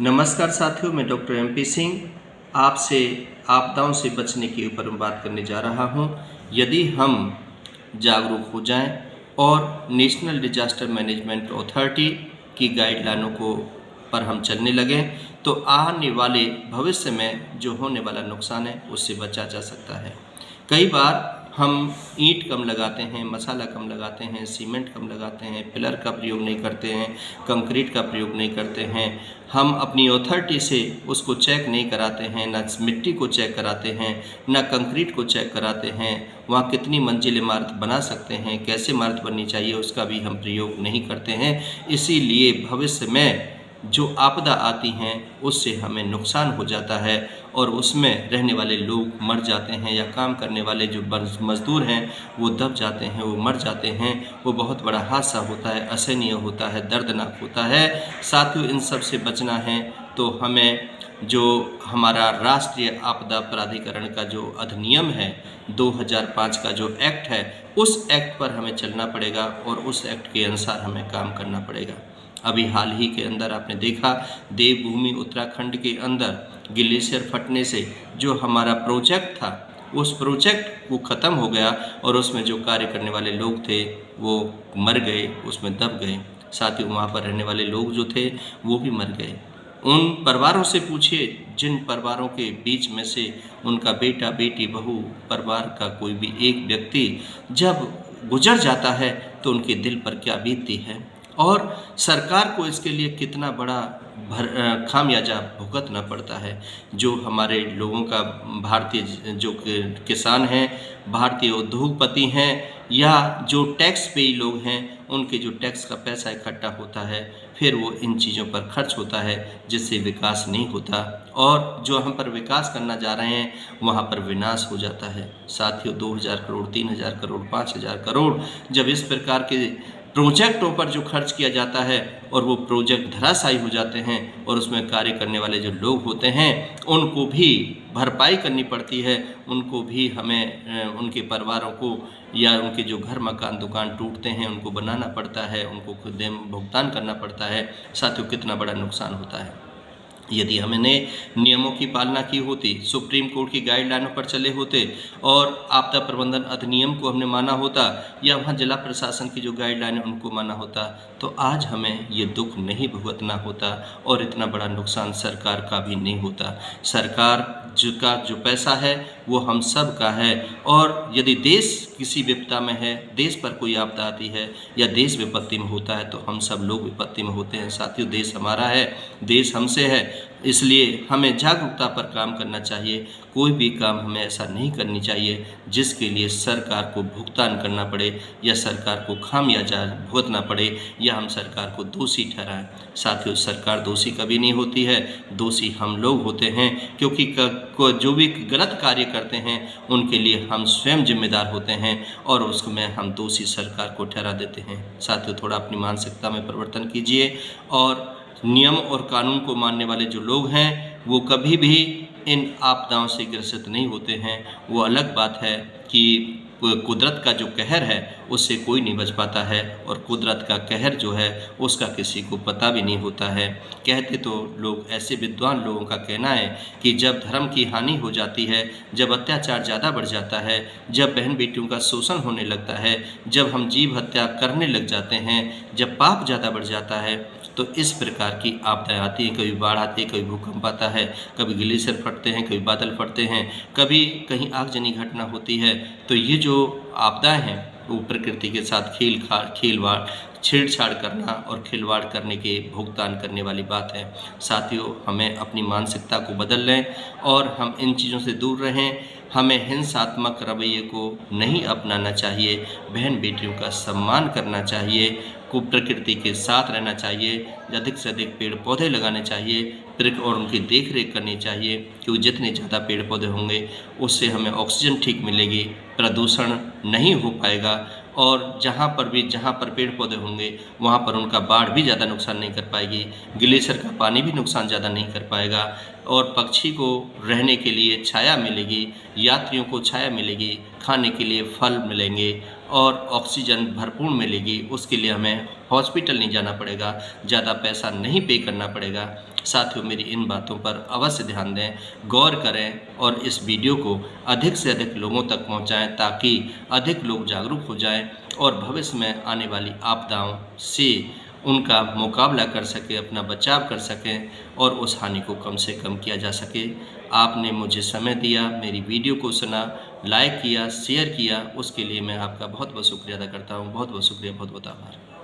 नमस्कार साथियों, मैं डॉक्टर MP सिंह आपसे आपदाओं से बचने के ऊपर बात करने जा रहा हूं। यदि हम जागरूक हो जाएं और नेशनल डिजास्टर मैनेजमेंट अथॉरिटी की गाइडलाइनों को पर हम चलने लगें तो आने वाले भविष्य में जो होने वाला नुकसान है उससे बचा जा सकता है। कई बार हम ईंट कम लगाते हैं, मसाला कम लगाते हैं, सीमेंट कम लगाते हैं, पिलर का प्रयोग नहीं करते हैं, कंक्रीट का प्रयोग नहीं करते हैं। हम अपनी अथॉरिटी से उसको चेक नहीं कराते हैं, ना मिट्टी को चेक कराते हैं, ना कंक्रीट को चेक कराते हैं। वहाँ कितनी मंजिल इमारत बना सकते हैं, कैसे इमारत बननी चाहिए उसका भी हम प्रयोग नहीं करते हैं। इसीलिए भविष्य में जो आपदा आती हैं उससे हमें नुकसान हो जाता है और उसमें रहने वाले लोग मर जाते हैं या काम करने वाले जो मज़दूर हैं वो दब जाते हैं, वो मर जाते हैं। वो बहुत बड़ा हादसा होता है, असहनीय होता है, दर्दनाक होता है। साथियों, इन सब से बचना है तो हमें जो हमारा राष्ट्रीय आपदा प्राधिकरण का जो अधिनियम है 2005 का जो एक्ट है, उस एक्ट पर हमें चलना पड़ेगा और उस एक्ट के अनुसार हमें काम करना पड़ेगा। अभी हाल ही के अंदर आपने देखा देवभूमि उत्तराखंड के अंदर ग्लेशियर फटने से जो हमारा प्रोजेक्ट था उस प्रोजेक्ट वो ख़त्म हो गया और उसमें जो कार्य करने वाले लोग थे वो मर गए, उसमें दब गए। साथ ही वहाँ पर रहने वाले लोग जो थे वो भी मर गए। उन परिवारों से पूछिए जिन परिवारों के बीच में से उनका बेटा बेटी बहू परिवार का कोई भी एक व्यक्ति जब गुजर जाता है तो उनके दिल पर क्या बीतती है और सरकार को इसके लिए कितना बड़ा खामियाजा भुगतना पड़ता है। जो हमारे लोगों का भारतीय जो किसान हैं, भारतीय उद्योगपति हैं या जो टैक्स पेई लोग हैं, उनके जो टैक्स का पैसा इकट्ठा होता है फिर वो इन चीज़ों पर खर्च होता है जिससे विकास नहीं होता और जो हम पर विकास करना जा रहे हैं वहाँ पर विनाश हो जाता है। साथियों, 2000 करोड़, 3000 करोड़, 5000 करोड़ जब इस प्रकार के प्रोजेक्टों पर जो खर्च किया जाता है और वो प्रोजेक्ट धराशायी हो जाते हैं और उसमें कार्य करने वाले जो लोग होते हैं उनको भी भरपाई करनी पड़ती है, उनको भी हमें उनके परिवारों को या उनके जो घर मकान दुकान टूटते हैं उनको बनाना पड़ता है, उनको खुद भुगतान करना पड़ता है। साथियों, कितना बड़ा नुकसान होता है। यदि हमने नियमों की पालना की होती, सुप्रीम कोर्ट की गाइडलाइनों पर चले होते और आपदा प्रबंधन अधिनियम को हमने माना होता या वहाँ जिला प्रशासन की जो गाइडलाइन है उनको माना होता तो आज हमें ये दुख नहीं भुगतना होता और इतना बड़ा नुकसान सरकार का भी नहीं होता। सरकार का जो पैसा है वो हम सब का है और यदि देश किसी विपदा में है, देश पर कोई आपदा आती है या देश विपत्ति में होता है तो हम सब लोग विपत्ति में होते हैं। साथियों, देश हमारा है, देश हमसे है, इसलिए हमें जागरूकता पर काम करना चाहिए। कोई भी काम हमें ऐसा नहीं करनी चाहिए जिसके लिए सरकार को भुगतान करना पड़े या सरकार को खामियाजा भुगतना पड़े या हम सरकार को दोषी ठहराएं। साथियों, सरकार दोषी कभी नहीं होती है, दोषी हम लोग होते हैं क्योंकि जो भी गलत कार्य करते हैं उनके लिए हम स्वयं जिम्मेदार होते हैं और उसमें हम दोषी सरकार को ठहरा देते हैं। साथियों, थोड़ा अपनी मानसिकता में परिवर्तन कीजिए और नियम और कानून को मानने वाले जो लोग हैं वो कभी भी इन आपदाओं से ग्रसित नहीं होते हैं। वो अलग बात है कि कुदरत का जो कहर है उससे कोई नहीं बच पाता है और कुदरत का कहर जो है उसका किसी को पता भी नहीं होता है। कहते तो लोग, ऐसे विद्वान लोगों का कहना है कि जब धर्म की हानि हो जाती है, जब अत्याचार ज़्यादा बढ़ जाता है, जब बहन बेटियों का शोषण होने लगता है, जब हम जीव हत्या करने लग जाते हैं, जब पाप ज़्यादा बढ़ जाता है तो इस प्रकार की आपदाएं आती हैं। कभी बाढ़ आती है, कभी भूकंप आता है, कभी ग्लेशियर फटते हैं, कभी बादल फटते हैं, कभी कहीं आगजनी घटना होती है। तो ये जो आपदाएं हैं वो प्रकृति के साथ खेलवाड़ छेड़छाड़ करना और खिलवाड़ करने के भुगतान करने वाली बात है। साथियों, हमें अपनी मानसिकता को बदल लें और हम इन चीज़ों से दूर रहें। हमें हिंसात्मक रवैये को नहीं अपनाना चाहिए, बहन बेटियों का सम्मान करना चाहिए, को प्रकृति के साथ रहना चाहिए, अधिक से अधिक पेड़ पौधे लगाने चाहिए और उनकी देख रेख करनी चाहिए क्योंकि जितने ज़्यादा पेड़ पौधे होंगे उससे हमें ऑक्सीजन ठीक मिलेगी, प्रदूषण नहीं हो पाएगा और जहाँ पर पेड़ पौधे होंगे वहाँ पर उनका बाढ़ भी ज़्यादा नुकसान नहीं कर पाएगी, ग्लेशियर का पानी भी नुकसान ज़्यादा नहीं कर पाएगा और पक्षी को रहने के लिए छाया मिलेगी, यात्रियों को छाया मिलेगी, खाने के लिए फल मिलेंगे और ऑक्सीजन भरपूर मिलेगी, उसके लिए हमें हॉस्पिटल नहीं जाना पड़ेगा, ज़्यादा पैसा नहीं पे करना पड़ेगा। साथियों, मेरी इन बातों पर अवश्य ध्यान दें, गौर करें और इस वीडियो को अधिक से अधिक लोगों तक पहुंचाएं ताकि अधिक लोग जागरूक हो जाएं और भविष्य में आने वाली आपदाओं से उनका मुकाबला कर सकें, अपना बचाव कर सकें और उस हानि को कम से कम किया जा सके। आपने मुझे समय दिया, मेरी वीडियो को सुना, लाइक किया, शेयर किया, उसके लिए मैं आपका बहुत बहुत शुक्रिया अदा करता हूँ। बहुत बहुत शुक्रिया, बहुत बहुत आभार।